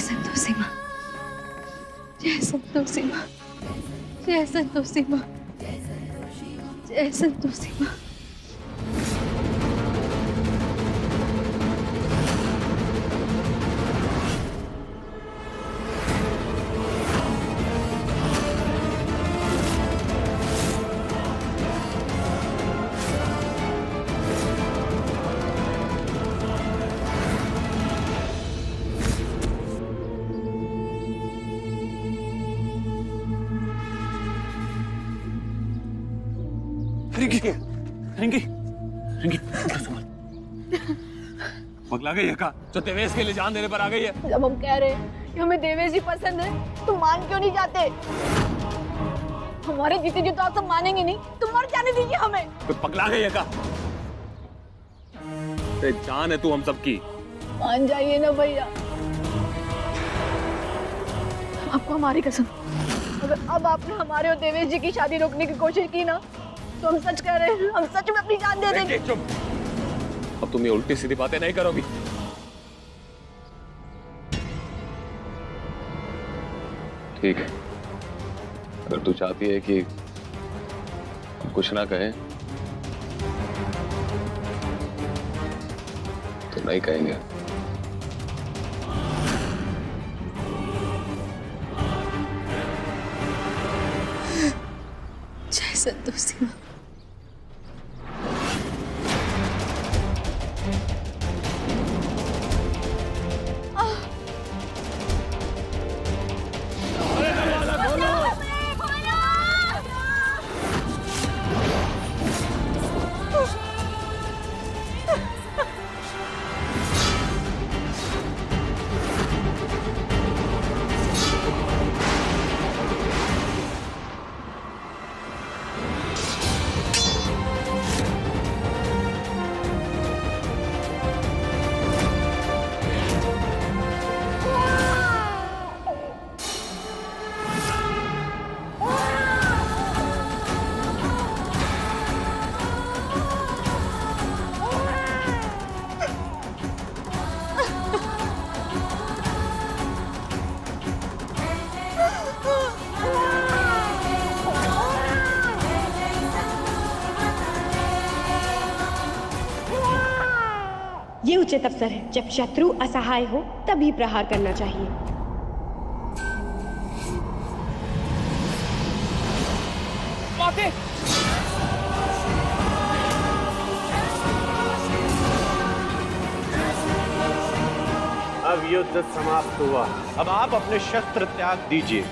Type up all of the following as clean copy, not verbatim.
संतोषी माँ, जय संतोषी माँ, जय संतोषी माँ, जय संतोषी माँ। रिंकी, रिंकी, रिंकी, पगला गई है का जो देवेश के लिए जान देने पर आ गई है। जब हम कह रहे हैं कि हमें देवेश जी पसंद है, तो मान क्यों नहीं जाते? हमारे जीते जी तो आप सब मानेंगे नहीं, तो मर जाने दीजिए हमें। तो पगला गई है का? ते जान है तू हम सबकी। मान जाइए ना भैया, आपको हमारी कसम, अगर अब आपने हमारे और देवेश जी की शादी रोकने की कोशिश की ना, तो हम सच कह रहे हैं, हम सच में अपनी जान दे देंगे। चुप, अब तुम ये उल्टी सीधी बातें नहीं करोगी। ठीक है, अगर तू चाहती है कि कुछ ना कहें तो नहीं कहेंगे। जय संतोषी माँ। ये उचित अवसर है, जब शत्रु असहाय हो तभी प्रहार करना चाहिए। अब युद्ध समाप्त हुआ, अब आप अपने शस्त्र त्याग दीजिए।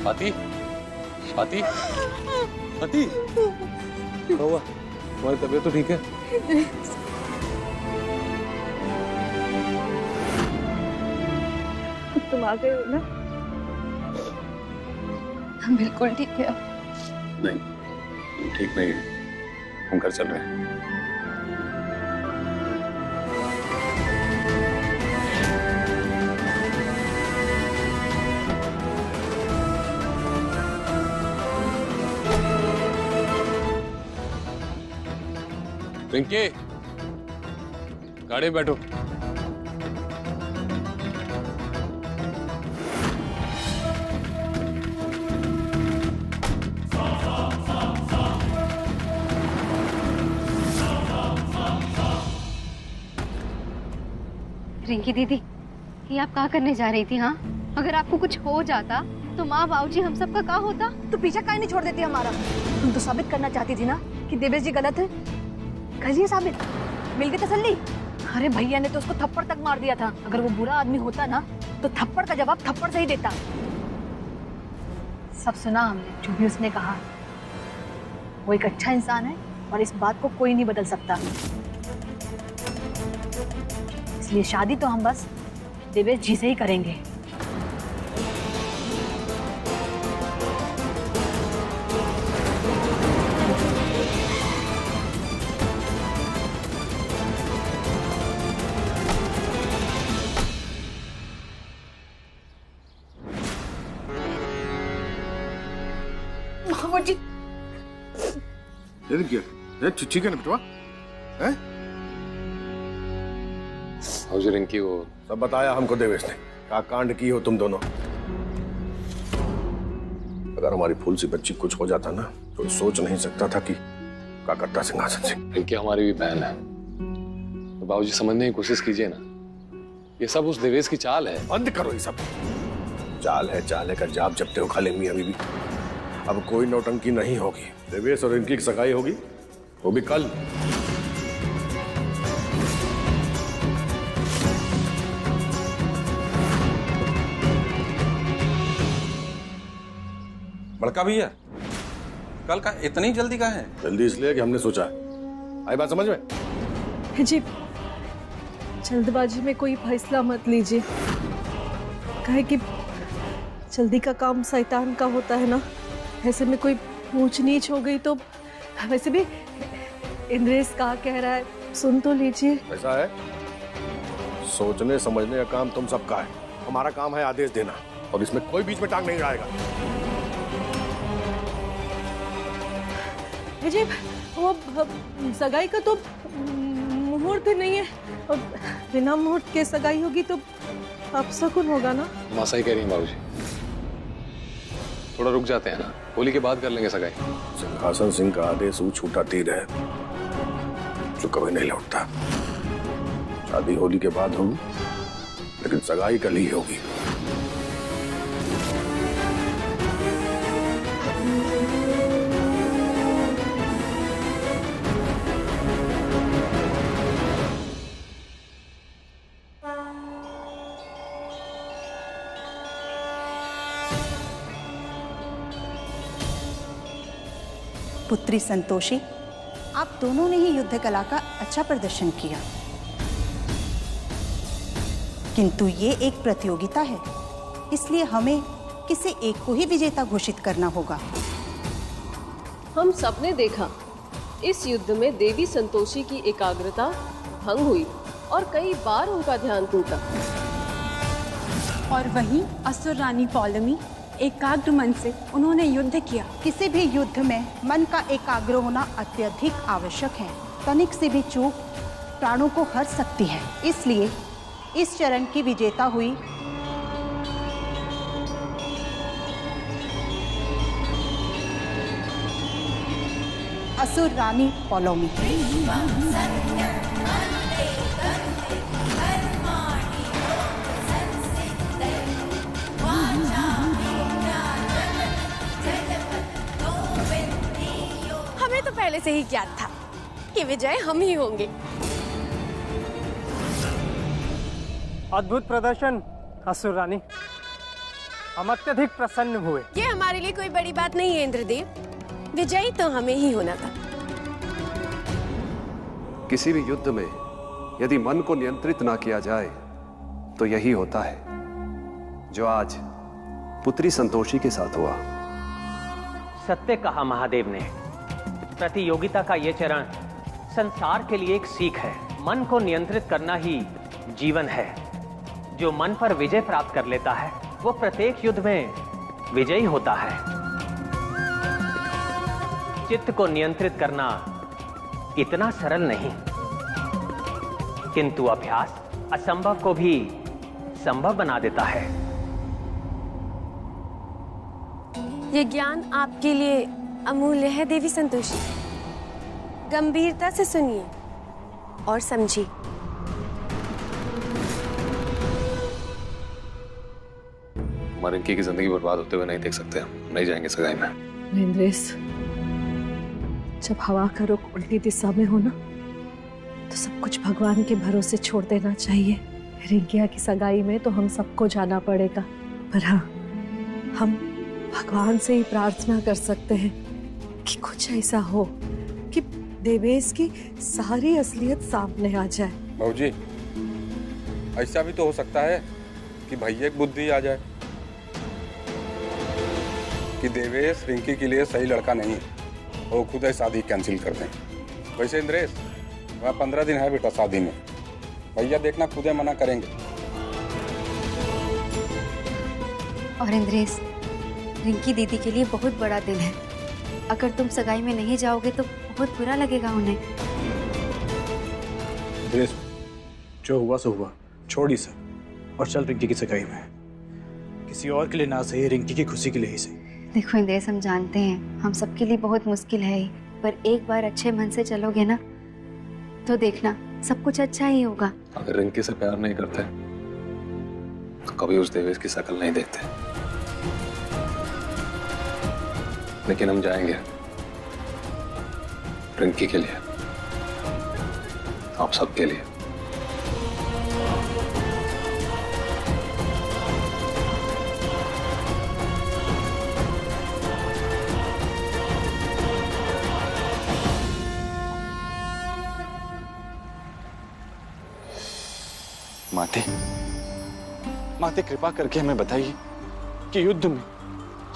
स्वाति, स्वाति, स्वाति, क्या हुआ? तुम्हारी तबीयत तो ठीक है? तुम आ गए हो ना? हम बिल्कुल ठीक है। नहीं, तुम ठीक नहीं है। हम घर चल रहे हैं। रिंकी, गाड़ी में बैठो। रिंकी दीदी, ये आप क्या करने जा रही थी? हाँ, अगर आपको कुछ हो जाता तो माँ बाबूजी हम सबका क्या होता? तो पीछा काहे नहीं छोड़ देती हमारा? तुम तो साबित करना चाहती थी ना कि देवेश जी गलत है। कर लिया साबित, मिल गई तसल्ली। अरे भैया ने तो उसको थप्पड़ तक मार दिया था। अगर वो बुरा आदमी होता ना, तो थप्पड़ का जवाब थप्पड़ से ही देता। सब सुना हमने, जो भी उसने कहा। वो एक अच्छा इंसान है और इस बात को कोई नहीं बदल सकता। इसलिए शादी तो हम बस देवेश जी से ही करेंगे। बाबूजी। ये क्या ठीक है ना बेटवा? हैं? बाबूजी रिंकी वो सब बताया हमको देवेश ने, क्या कांड की हो तुम दोनों। अगर हमारी फूल सी बच्ची कुछ हो जाता ना तो सोच नहीं सकता था कि क्या करता सिंहासन सिंह। रिंकी हमारी भी बहन है, तो बाबूजी समझने की कोशिश कीजिए ना, ये सब उस देवेश की चाल है। बंद करो ये सब, चाल है का जाप जपते हो खाली मियां बीवी। अब कोई नौटंकी नहीं होगी, देवेश और इनकी सगाई होगी, वो भी कल। बड़का भैया कल का इतनी जल्दी का है? जल्दी इसलिए कि हमने सोचा, आई बात समझ में? जी जल्दबाजी में कोई फैसला मत लीजिए, कहे कि जल्दी का काम शैतान का होता है ना। ऐसे में कोई ऊंच नीच हो गई तो, वैसे भी इंद्रेश का कह रहा है सुन तो लीजिए। ऐसा है, सोचने समझने का काम तुम सबका है, हमारा काम है आदेश देना, और इसमें कोई बीच में टांग नहीं आएगा। जी वो सगाई का तो मुहूर्त नहीं है, और बिना मुहूर्त के सगाई होगी तो अपशकुन होगा ना। मासा ही कह रही हैं बाबूजी, थोड़ा रुक जाते हैं ना, होली के बाद कर लेंगे सगाई। सिंहासन सिंह का आदेश वो छूटा तीर है जो कभी नहीं लौटता। शादी होली के बाद होगी, लेकिन सगाई कल ही होगी। पुत्री संतोषी, आप दोनों ने ही युद्ध कला का अच्छा प्रदर्शन किया, किंतु ये एक प्रतियोगिता है, इसलिए हमें किसी एक को ही विजेता घोषित करना होगा। हम सबने देखा इस युद्ध में देवी संतोषी की एकाग्रता भंग हुई और कई बार उनका ध्यान टूटा। और वहीं असुर रानी पौलमी एकाग्र मन से उन्होंने युद्ध किया। किसी भी युद्ध में मन का एकाग्र होना अत्यधिक आवश्यक है। तनिक से भी चूक प्राणों को हर सकती है, इसलिए इस चरण की विजेता हुई असुर रानी पौलमी। हमें तो पहले से ही ज्ञात था कि विजय हम ही होंगे। अद्भुत प्रदर्शन असुर रानी, हम अत्यधिक प्रसन्न हुए। ये हमारे लिए कोई बड़ी बात नहीं है इंद्रदेव, विजयी तो हमें ही होना था। किसी भी युद्ध में यदि मन को नियंत्रित ना किया जाए तो यही होता है जो आज पुत्री संतोषी के साथ हुआ। सत्य कहा महादेव ने, प्रतियोगिता का ये चरण संसार के लिए एक सीख है। मन को नियंत्रित करना ही जीवन है। जो मन पर विजय प्राप्त कर लेता है वो प्रत्येक युद्ध में विजयी होता है। चित्त को नियंत्रित करना इतना सरल नहीं, किंतु अभ्यास असंभव को भी संभव बना देता है। ये ज्ञान आपके लिए अमूल्य है देवी संतोषी, गंभीरता से सुनिए और समझिए। रिंकी की जिंदगी बर्बाद होते हुए नहीं देख सकते, हम नहीं जाएंगे सगाई में। इंद्रेश, जब हवा का रुख उल्टी दिशा में हो ना तो सब कुछ भगवान के भरोसे छोड़ देना चाहिए। रिंकिया की सगाई में तो हम सबको जाना पड़ेगा, पर हाँ, हम भगवान से ही प्रार्थना कर सकते हैं कि कुछ ऐसा हो कि देवेश की सारी असलियत सामने आ जाए। बाबूजी, ऐसा भी तो हो सकता है कि भैया की बुद्धि आ जाए कि देवेश रिंकी के लिए सही लड़का नहीं है, वो खुद ही शादी कैंसिल कर दें। वैसे इंद्रेश, वह 15 दिन है बेटा शादी में, भैया देखना खुद ही मना करेंगे। और इंद्रेश, रिंकी दीदी के लिए बहुत बड़ा दिन है, अगर तुम सगाई में नहीं जाओगे तो बहुत बुरा लगेगा उन्हें। इंद्रेश, जो हुआ सो हुआ, छोड़ ही सब और चल रिंकी की सगाई में। किसी और के लिए ना सही, रिंकी की खुशी के लिए ही सही। देखो इंद्रेश, हम जानते हैं हम सबके लिए बहुत मुश्किल है, पर एक बार अच्छे मन से चलोगे ना तो देखना सब कुछ अच्छा ही होगा। अगर रिंकी से प्यार नहीं करते तो कभी उस देवेश की शक्ल नहीं देखते, लेकिन हम जाएंगे रिंकी के लिए, आप सबके लिए। माते, माते कृपा करके हमें बताइए कि युद्ध में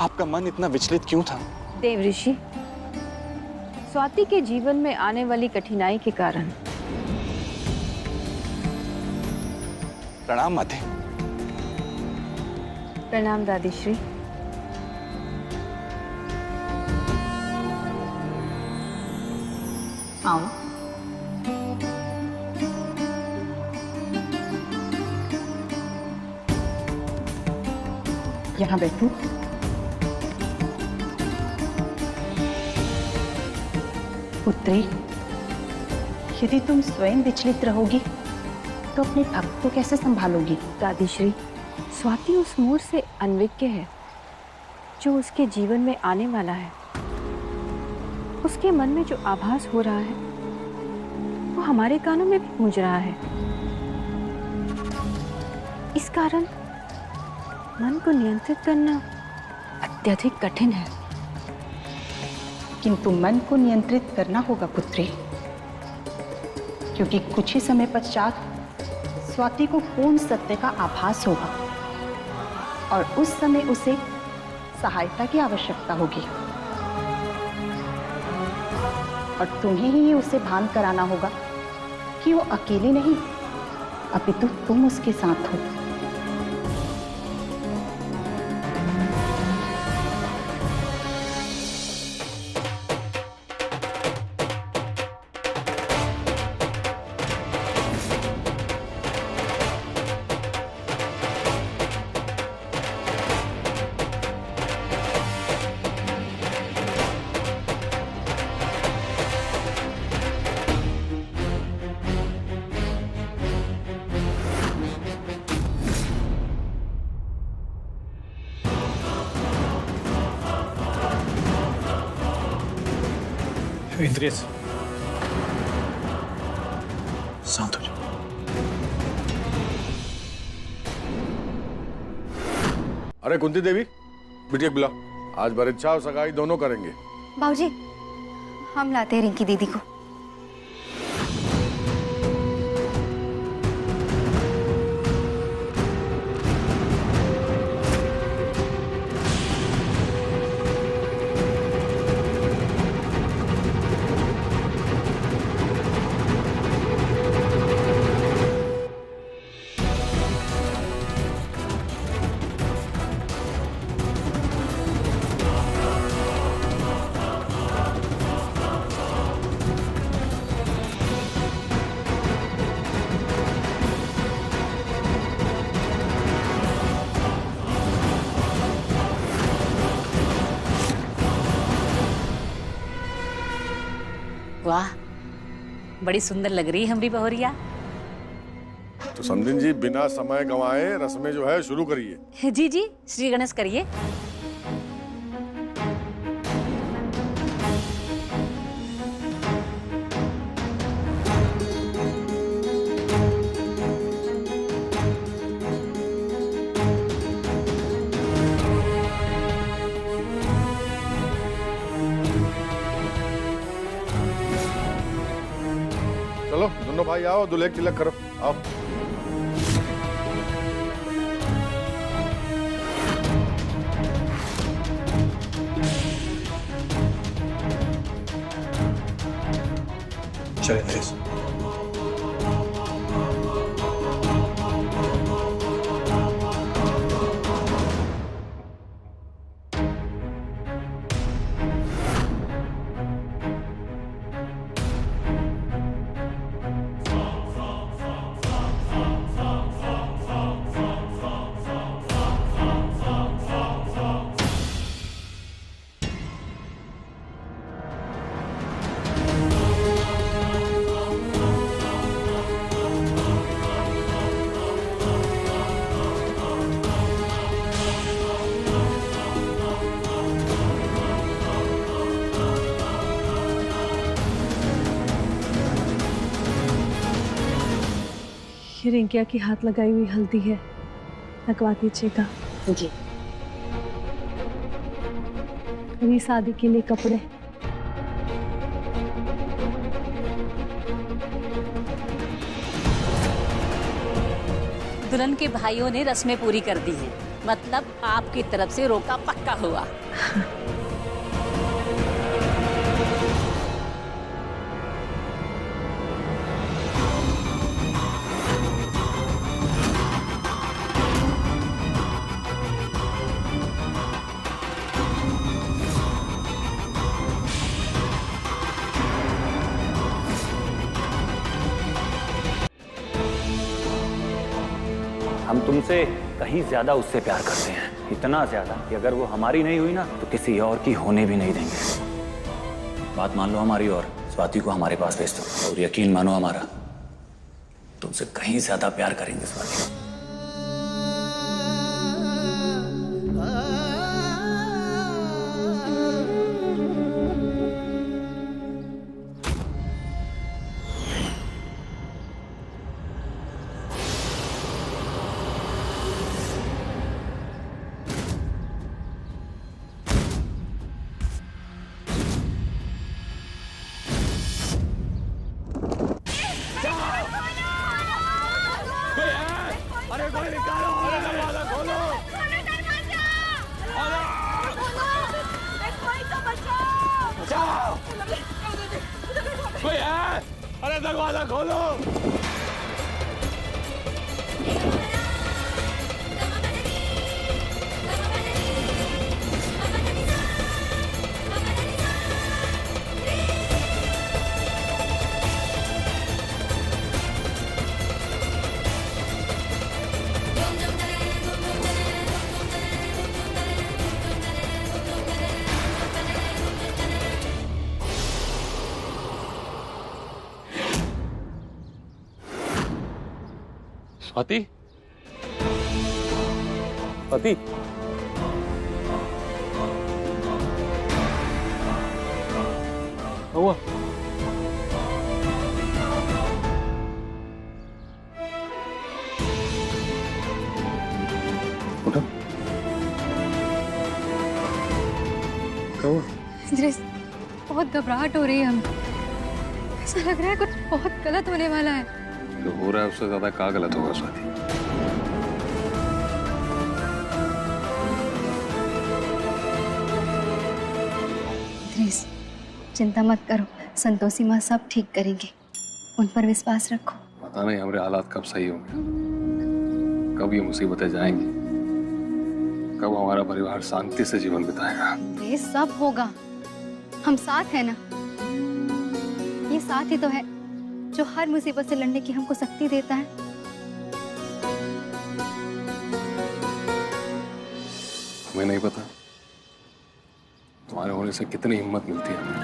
आपका मन इतना विचलित क्यों था? देव ऋषि, स्वाति के जीवन में आने वाली कठिनाई के कारण। प्रणाम माते। प्रणाम दादी श्री। आओ। यहाँ बैठो। पुत्री, यदि तुम स्वयं विचलित रहोगी तो अपने भक्त को कैसे संभालोगी? दादी श्री, स्वाति उस मोर से अनविज्ञ है जो उसके जीवन में आने वाला है। उसके मन में जो आभास हो रहा है वो हमारे कानों में भी गूंज रहा है। इस कारण मन को नियंत्रित करना अत्यधिक कठिन है। किंतु मन को नियंत्रित करना होगा पुत्री, क्योंकि कुछ ही समय पश्चात स्वाति को पूर्ण सत्य का आभास होगा और उस समय उसे सहायता की आवश्यकता होगी और तुम्हें ही उसे भान कराना होगा कि वो अकेली नहीं अपितु तुम उसके साथ हो। इंद्रेश, शांत हो जाओ। अरे कुंती देवी, बिटिया बुला। आज बरीक्षा और सगाई दोनों करेंगे। बाबूजी, हम लाते हैं रिंकी दीदी को। वाह, बड़ी सुंदर लग रही है हमारी बहुरिया। तो समधिन जी, बिना समय गंवाए रस्में जो है शुरू करिए। जी जी, श्री गणेश करिए। चलो दोनों भाई आओ, दूल्हे की तिलक करो। आओ। चल इंद्रेश। ये रिंकिया की हाथ लगाई हुई हल्दी है, लगवा दीजिएगा। जी। मेरी शादी के लिए कपड़े। दुल्हन के भाइयों ने रस्में पूरी कर दी हैं, मतलब आपकी तरफ से रोका पक्का हुआ। हम तुमसे कहीं ज्यादा उससे प्यार करते हैं, इतना ज्यादा कि अगर वो हमारी नहीं हुई ना तो किसी और की होने भी नहीं देंगे। बात मान लो हमारी और स्वाति को हमारे पास भेज दो, और यकीन मानो हमारा, तुमसे कहीं ज्यादा प्यार करेंगे स्वाति। अरे कोई निकालो, अरे दरवाजा खोलो, बचाओ, कोई है? अरे दरवाजा खोलो। स्वाति, स्वाति, हुआ? उठो। क्या हुआ? इंद्रेश, बहुत घबराहट हो रही है हमें। ऐसा लग रहा है कुछ बहुत गलत होने वाला है। जो हो रहा है उससे ज्यादा क्या गलत होगा स्वाति? इंद्रेश, चिंता मत करो, संतोषी माँ सब ठीक करेंगे, उन पर विश्वास रखो। पता नहीं हमारे हालात कब सही होंगे, कब ये मुसीबतें जाएंगी, कब हमारा परिवार शांति से जीवन बिताएगा। ये सब होगा, हम साथ हैं ना। ये साथ ही तो है जो हर मुसीबत से लड़ने की हमको शक्ति देता है। हमें नहीं पता तुम्हारे होने से कितनी हिम्मत मिलती है हमें।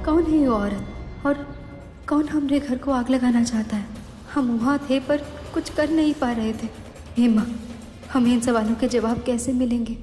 कौन है ये औरत और कौन हमरे घर को आग लगाना चाहता है? हम वहाँ थे पर कुछ कर नहीं पा रहे थे। हे माँ, हमें इन सवालों के जवाब कैसे मिलेंगे?